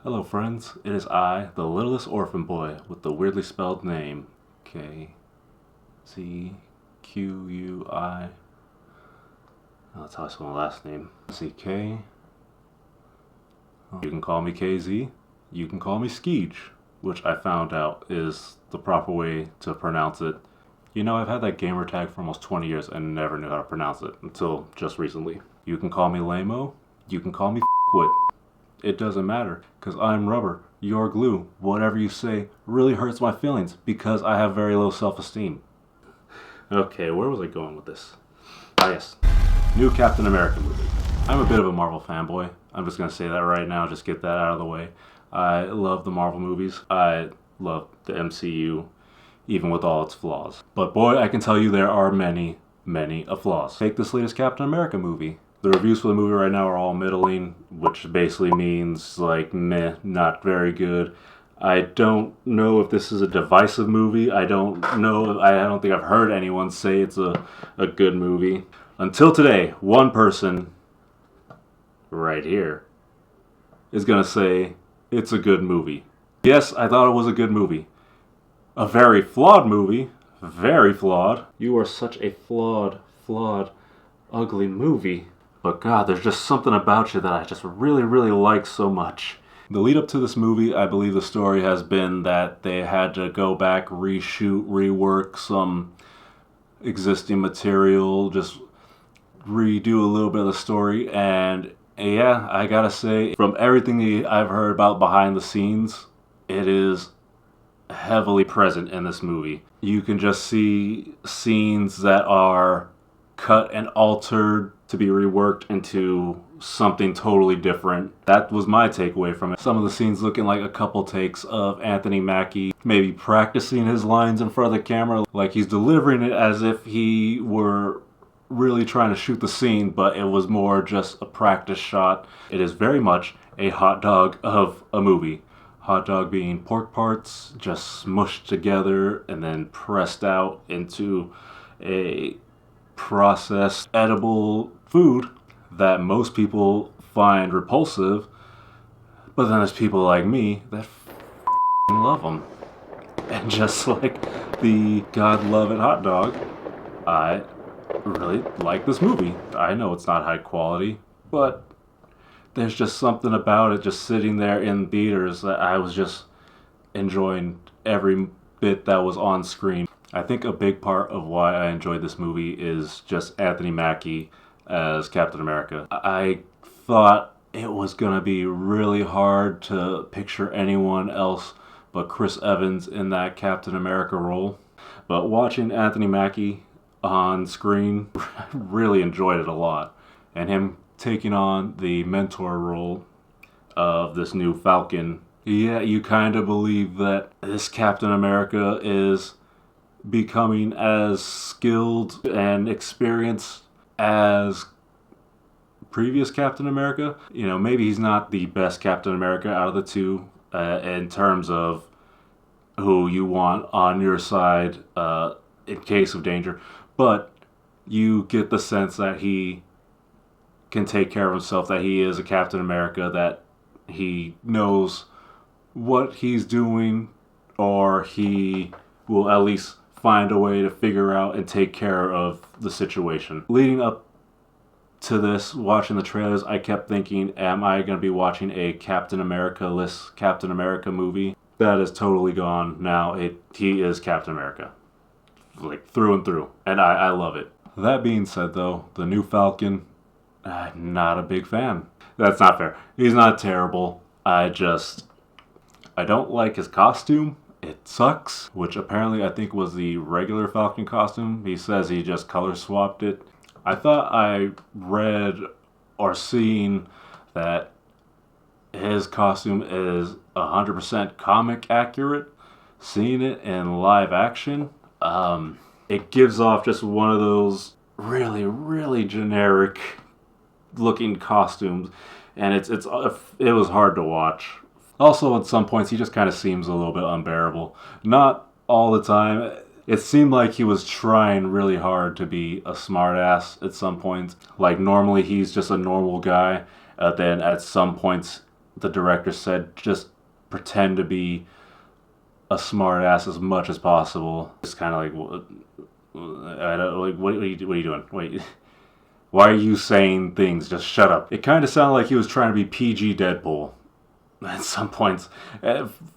Hello, friends. It is I, the littlest orphan boy with the weirdly spelled name. K-Z-Q-U-I. That's how I spell my last name. C-K. You can call me KZ. You can call me Skeej, which I found out is the proper way to pronounce it. You know, I've had that gamer tag for almost 20 years and never knew how to pronounce it until just recently. You can call me Lamo. You can call me F***wit. It doesn't matter, because I'm rubber, you're glue. Whatever you say really hurts my feelings because I have very low self-esteem. Okay, where was I going with this? Ah, yes. New Captain America movie. I'm a bit of a Marvel fanboy. I'm just going to say that right now, just get that out of the way. I love the Marvel movies. I love the MCU, even with all its flaws. But boy, I can tell you there are many, many flaws. Take this latest Captain America movie. The reviews for the movie right now are all middling, which basically means like meh, not very good. I don't know if this is a divisive movie. I don't know. I don't think I've heard anyone say it's a good movie. Until today, one person right here is going to say it's a good movie. Yes, I thought it was a good movie. A very flawed movie. Very flawed. You are such a flawed, ugly movie. But God, there's just something about you that I just really, really like so much. The lead up to this movie, I believe the story has been that they had to go back, reshoot, rework some existing material, just redo a little bit of the story. And yeah, I gotta say, from everything I've heard about behind the scenes, it is heavily present in this movie. You can just see scenes that are cut and altered to be reworked into something totally different. That was my takeaway from it. Some of the scenes looking like a couple takes of Anthony Mackie maybe practicing his lines in front of the camera, like he's delivering it as if he were really trying to shoot the scene, but it was more just a practice shot. It is very much a hot dog of a movie. Hot dog being pork parts just smushed together and then pressed out into a processed edible food that most people find repulsive, but then there's people like me that love them. And just like the God love it hot dog, I really like this movie. I know it's not high quality, but there's just something about it just sitting there in theaters that I was just enjoying every bit that was on screen. I think a big part of why I enjoyed this movie is just Anthony Mackie as Captain America. I thought it was going to be really hard to picture anyone else but Chris Evans in that Captain America role. But watching Anthony Mackie on screen, I really enjoyed it a lot. And him taking on the mentor role of this new Falcon, yeah, you kind of believe that this Captain America is becoming as skilled and experienced as previous Captain America. You know, maybe he's not the best Captain America out of the two in terms of who you want on your side in case of danger, but you get the sense that he can take care of himself, that he is a Captain America, that he knows what he's doing, or he will at least find a way to figure out and take care of the situation. Leading up to this, watching the trailers, I kept thinking, am I going to be watching a Captain America-less Captain America movie? That is totally gone now. He is Captain America. Like, through and through. And I love it. That being said, though, the new Falcon, I'm not a big fan. That's not fair. He's not terrible. I don't like his costume. It sucks, which apparently I think was the regular Falcon costume. He says he just color swapped it. I thought I read or seen that his costume is 100% comic accurate. Seeing it in live action, it gives off just one of those really, really generic looking costumes, and it was hard to watch. Also, at some points, he just kind of seems a little bit unbearable. Not all the time. It seemed like he was trying really hard to be a smartass at some points. Like, normally he's just a normal guy. Then at some points, the director said just pretend to be a smart ass as much as possible. It's kind of like, I don't like. What are you doing? Wait, why are you saying things? Just shut up. It kind of sounded like he was trying to be PG Deadpool at some points,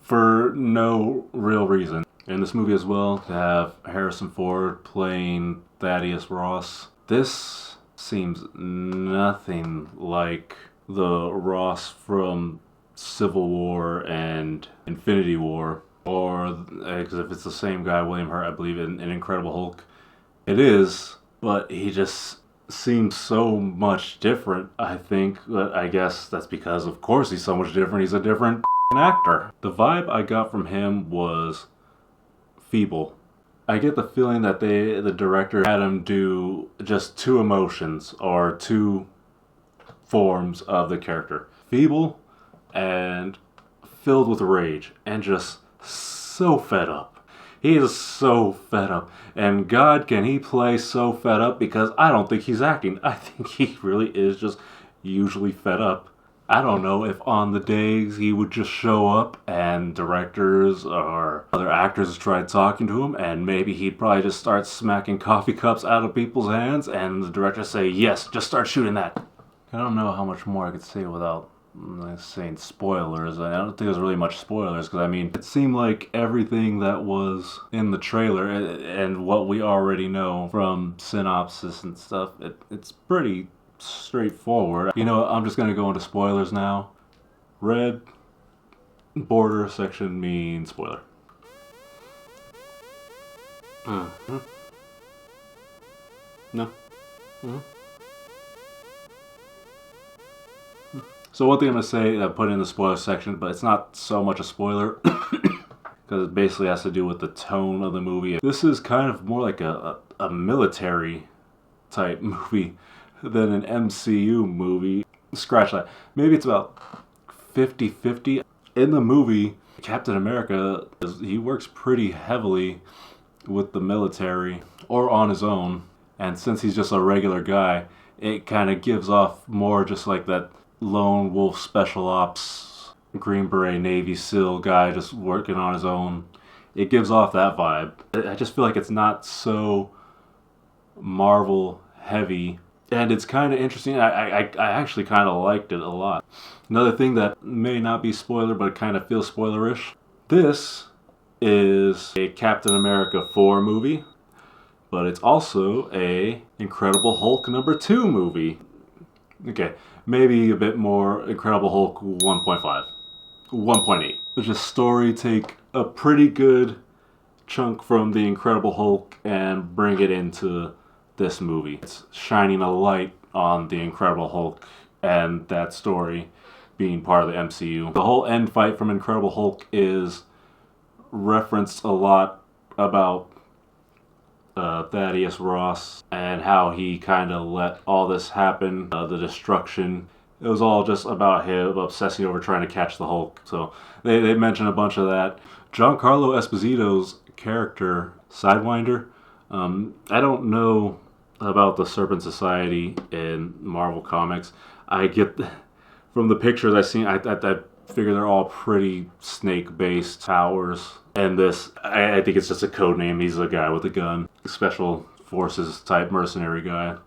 for no real reason. In this movie as well, to have Harrison Ford playing Thaddeus Ross. This seems nothing like the Ross from Civil War and Infinity War, or if it's the same guy, William Hurt, I believe, in Incredible Hulk. It is, but he just seems so much different, I think. But I guess that's because, of course, he's so much different. He's a different actor. The vibe I got from him was feeble. I get the feeling that the director had him do just two emotions or two forms of the character. Feeble and filled with rage and just so fed up. He is so fed up. And God, can he play so fed up, because I don't think he's acting. I think he really is just usually fed up. I don't know if on the days he would just show up and directors or other actors tried talking to him, and maybe he'd probably just start smacking coffee cups out of people's hands and the director say, yes, just start shooting that. I don't know how much more I could say without saying spoilers. I don't think there's really much spoilers, because I mean, it seemed like everything that was in the trailer and what we already know from synopsis and stuff, it's pretty straightforward. You know, I'm just gonna go into spoilers now. Red border section means spoiler. Mm-hmm. No. Mm-hmm. So one thing I'm going to say, I put in the spoiler section, but it's not so much a spoiler, because it basically has to do with the tone of the movie. This is kind of more like a military type movie than an MCU movie. Scratch that. Maybe it's about 50-50. In the movie, Captain America, he works pretty heavily with the military or on his own. And since he's just a regular guy, it kind of gives off more just like that lone wolf special ops, Green Beret Navy SEAL guy just working on his own. It gives off that vibe. I just feel like it's not so Marvel heavy. And it's kind of interesting. I actually kind of liked it a lot. Another thing that may not be spoiler, but it kind of feels spoilerish. This is a Captain America 4 movie, but it's also a Incredible Hulk #2 movie. Okay, maybe a bit more Incredible Hulk 1.5, 1.8. Which is story take a pretty good chunk from the Incredible Hulk and bring it into this movie. It's shining a light on the Incredible Hulk and that story being part of the MCU. The whole end fight from Incredible Hulk is referenced a lot about Thaddeus Ross and how he kind of let all this happen, the destruction. It was all just about him obsessing over trying to catch the Hulk. So they mention a bunch of that. Giancarlo Esposito's character, Sidewinder, I don't know about the Serpent Society in Marvel Comics. I get from the pictures I've seen, I figure they're all pretty snake-based powers. And this, I think it's just a code name. He's a guy with a gun, special forces type mercenary guy.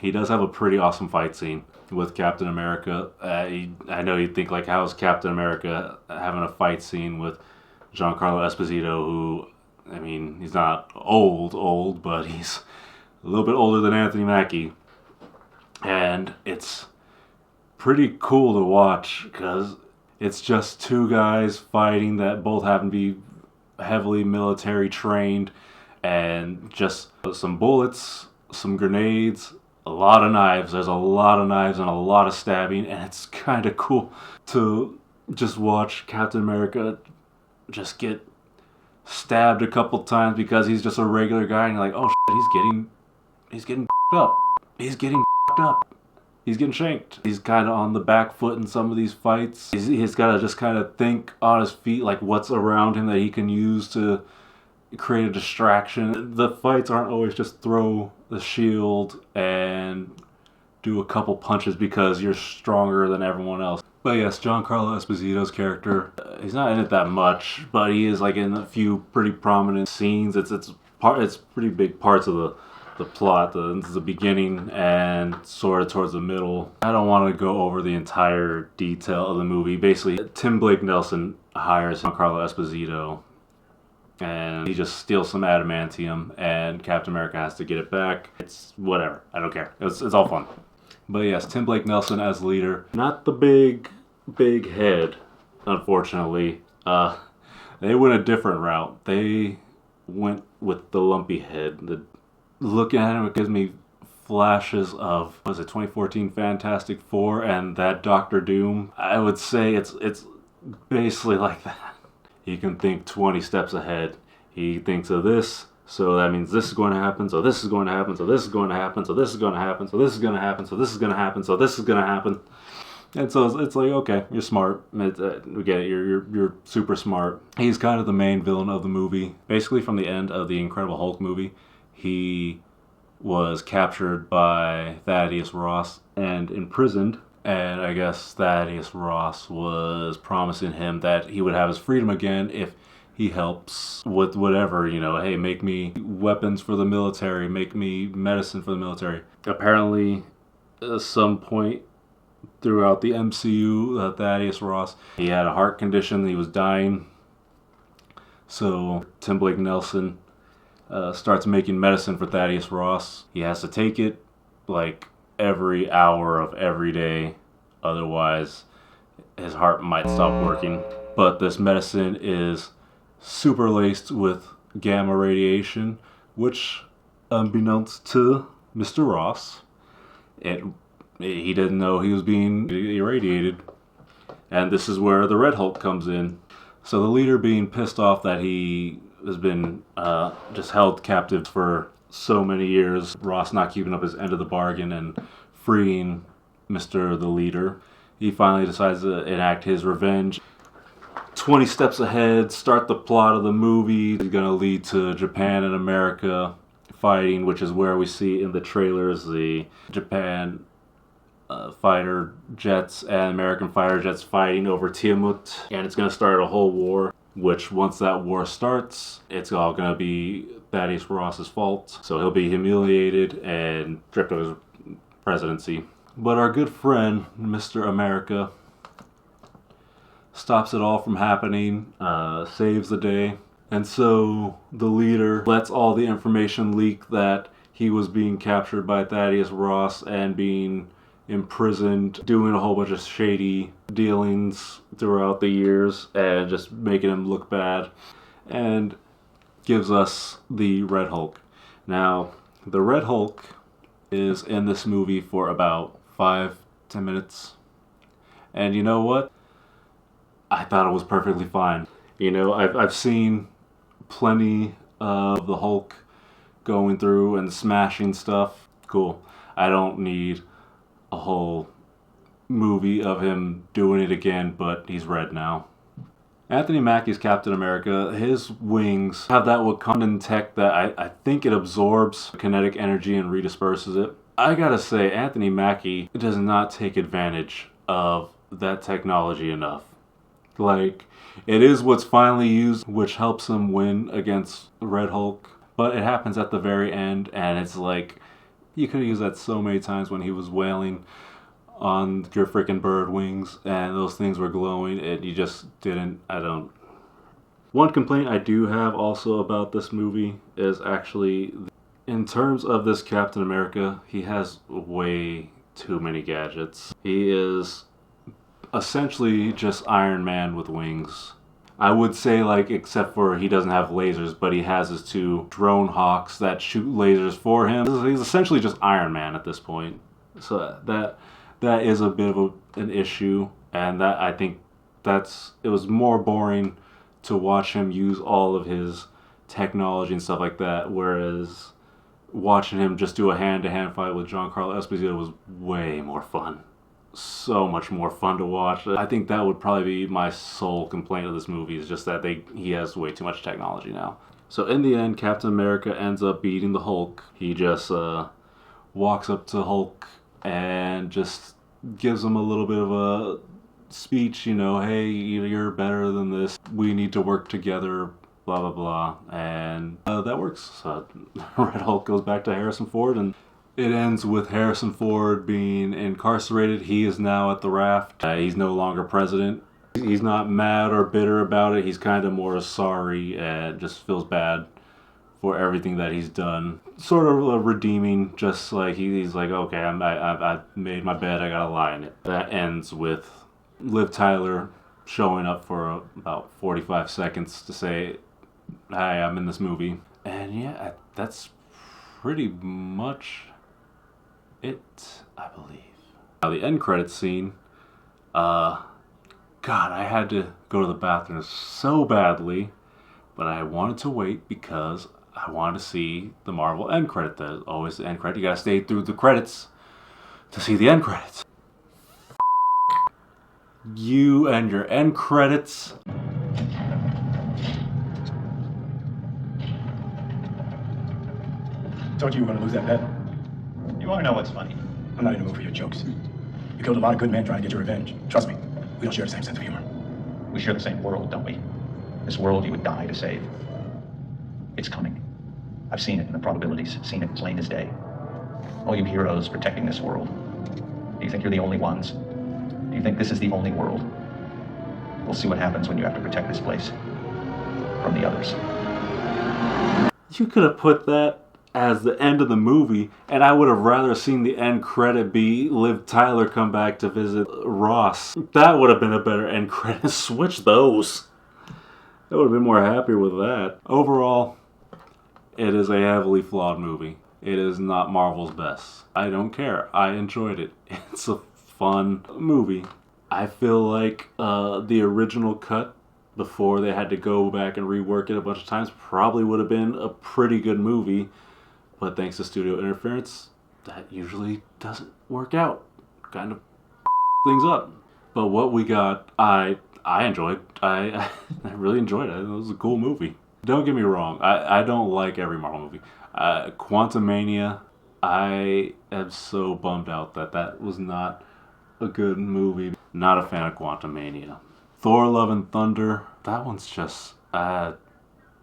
He does have a pretty awesome fight scene with Captain America. I know you'd think, like, how is Captain America having a fight scene with Giancarlo Esposito, who, I mean, he's not old, but he's a little bit older than Anthony Mackie. And it's pretty cool to watch, because it's just two guys fighting that both happen to be heavily military trained, and just some bullets, some grenades, a lot of knives. There's a lot of knives and a lot of stabbing, and it's kind of cool to just watch Captain America just get stabbed a couple times because he's just a regular guy, and you're like, oh shit, he's getting up. He's getting up. He's getting shanked. He's kind of on the back foot in some of these fights. He's got to just kind of think on his feet, like what's around him that he can use to create a distraction. The fights aren't always just throw the shield and do a couple punches because you're stronger than everyone else. But yes, Giancarlo Esposito's character, he's not in it that much, but he is like in a few pretty prominent scenes. It's pretty big parts of the plot, the beginning and sort of towards the middle. I don't want to go over the entire detail of the movie. Basically, Tim Blake Nelson hires Giancarlo Esposito, and he just steals some adamantium, and Captain America has to get it back. It's whatever. I don't care. It's all fun. But yes, Tim Blake Nelson as leader. Not the big head, unfortunately. They went a different route. They went with the lumpy head. Looking at him, it gives me flashes of, was it 2014 Fantastic Four and that Doctor Doom? I would say it's basically like that. He can think 20 steps ahead. He thinks of this, so that means this is going to happen, so this is going to happen, so this is going to happen, so this is going to happen, so this is going to happen, so this is going to happen, so this is going to happen. And so it's like, okay, you're smart. We get it. You're super smart. He's kind of the main villain of the movie. Basically, from the end of the Incredible Hulk movie, he was captured by Thaddeus Ross and imprisoned. And I guess Thaddeus Ross was promising him that he would have his freedom again if he helps with whatever, hey, make me weapons for the military, make me medicine for the military. Apparently, at some point throughout the MCU, Thaddeus Ross, he had a heart condition, he was dying. So Tim Blake Nelson starts making medicine for Thaddeus Ross. He has to take it like every hour of every day, otherwise his heart might stop working. But this medicine is super laced with gamma radiation, which, unbeknownst to Mr. Ross, he didn't know he was being irradiated. And this is where the Red Hulk comes in. So the leader, being pissed off that he has been just held captive for so many years, Ross not keeping up his end of the bargain and freeing Mr. the Leader, he finally decides to enact his revenge. 20 steps ahead, start the plot of the movie. It's going to lead to Japan and America fighting, which is where we see in the trailers the Japan fighter jets and American fighter jets fighting over Tiamut. And it's going to start a whole war, which once that war starts, it's all going to be Thaddeus Ross's fault. So he'll be humiliated and stripped of his presidency. But our good friend, Mr. America, stops it all from happening, saves the day. And so the leader lets all the information leak that he was being captured by Thaddeus Ross and being imprisoned, doing a whole bunch of shady dealings throughout the years and just making him look bad, and gives us the Red Hulk. Now, the Red Hulk is in this movie for about 5-10 minutes. And you know what? I thought it was perfectly fine. I've seen plenty of the Hulk going through and smashing stuff. Cool. I don't need a whole movie of him doing it again, but he's red now. Anthony Mackie's Captain America, his wings have that Wakandan tech that I think it absorbs kinetic energy and redisperses it. I gotta say, Anthony Mackie does not take advantage of that technology enough. Like, it is what's finally used, which helps him win against Red Hulk, but it happens at the very end, and it's like, you could have used that so many times when he was wailing on your freaking bird wings and those things were glowing, and you just didn't. One complaint I do have also about this movie is actually, in terms of this Captain America, he has way too many gadgets. He is essentially just Iron Man with wings. I would say, except for he doesn't have lasers, but he has his 2 drone hawks that shoot lasers for him. He's essentially just Iron Man at this point. So that is a bit of an issue, and that I think it was more boring to watch him use all of his technology and stuff like that, whereas watching him just do a hand-to-hand fight with Giancarlo Esposito was way more fun. So much more fun to watch. I think that would probably be my sole complaint of this movie, is just that he has way too much technology now. So in the end, Captain America ends up beating the Hulk. He just walks up to Hulk and just gives him a little bit of speech, you know, hey, you're better than this. We need to work together, blah, blah, blah. And that works. Red Hulk goes back to Harrison Ford, and it ends with Harrison Ford being incarcerated. He is now at the raft. He's no longer president. He's not mad or bitter about it. He's kind of more sorry and just feels bad for everything that he's done. Sort of redeeming, just like he's like, okay, I made my bed, I gotta lie in it. That ends with Liv Tyler showing up for about 45 seconds to say, hi, I'm in this movie. And yeah, that's pretty much it, I believe. Now the end credits scene, God, I had to go to the bathroom so badly, but I wanted to wait because I wanted to see the Marvel end credit. There's always the end credit. You gotta stay through the credits to see the end credits. You and your end credits. Told you were gonna lose that bet. You wanna know what's funny? I'm not in the mood for your jokes. You killed a lot of good men trying to get your revenge. Trust me, we don't share the same sense of humor. We share the same world, don't we? This world you would die to save. It's coming. I've seen it in the probabilities, seen it plain as day. All you heroes protecting this world. Do you think you're the only ones? Do you think this is the only world? We'll see what happens when you have to protect this place from the others. You could have put that as the end of the movie, and I would have rather seen the end credit be Liv Tyler come back to visit Ross. That would have been a better end credit. Switch those. I would have been more happier with that. Overall, it is a heavily flawed movie. It is not Marvel's best. I don't care. I enjoyed it. It's a fun movie. I feel like the original cut, before they had to go back and rework it a bunch of times, probably would have been a pretty good movie. But thanks to studio interference, that usually doesn't work out. Kind of things up. But what we got, I enjoyed. I really enjoyed it. It was a cool movie. Don't get me wrong. I don't like every Marvel movie. Quantumania, I am so bummed out that was not a good movie. Not a fan of Quantumania. Thor Love and Thunder, that one's just kind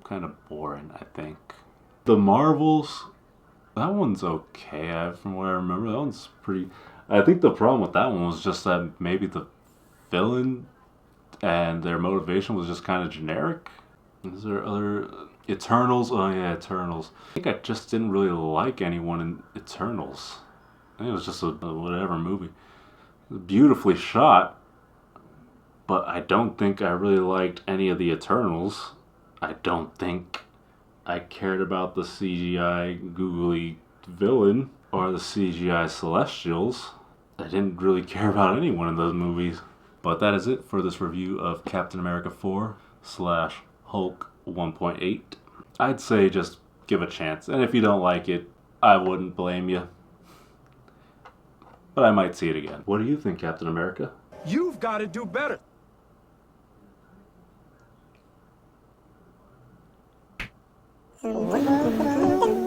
of boring, I think. The Marvels, that one's okay. From what I remember, that one's pretty... I think the problem with that one was just that maybe the villain and their motivation was just kind of generic. Is there other... Eternals? Oh yeah, Eternals. I think I just didn't really like anyone in Eternals. I think it was just a whatever movie. Beautifully shot, but I don't think I really liked any of the Eternals. I don't think I cared about the CGI googly villain or the CGI Celestials. I didn't really care about anyone in those movies. But that is it for this review of Captain America 4 / Hulk 1.8. I'd say just give a chance, and if you don't like it, I wouldn't blame you. But I might see it again. What do you think, Captain America? You've got to do better. What?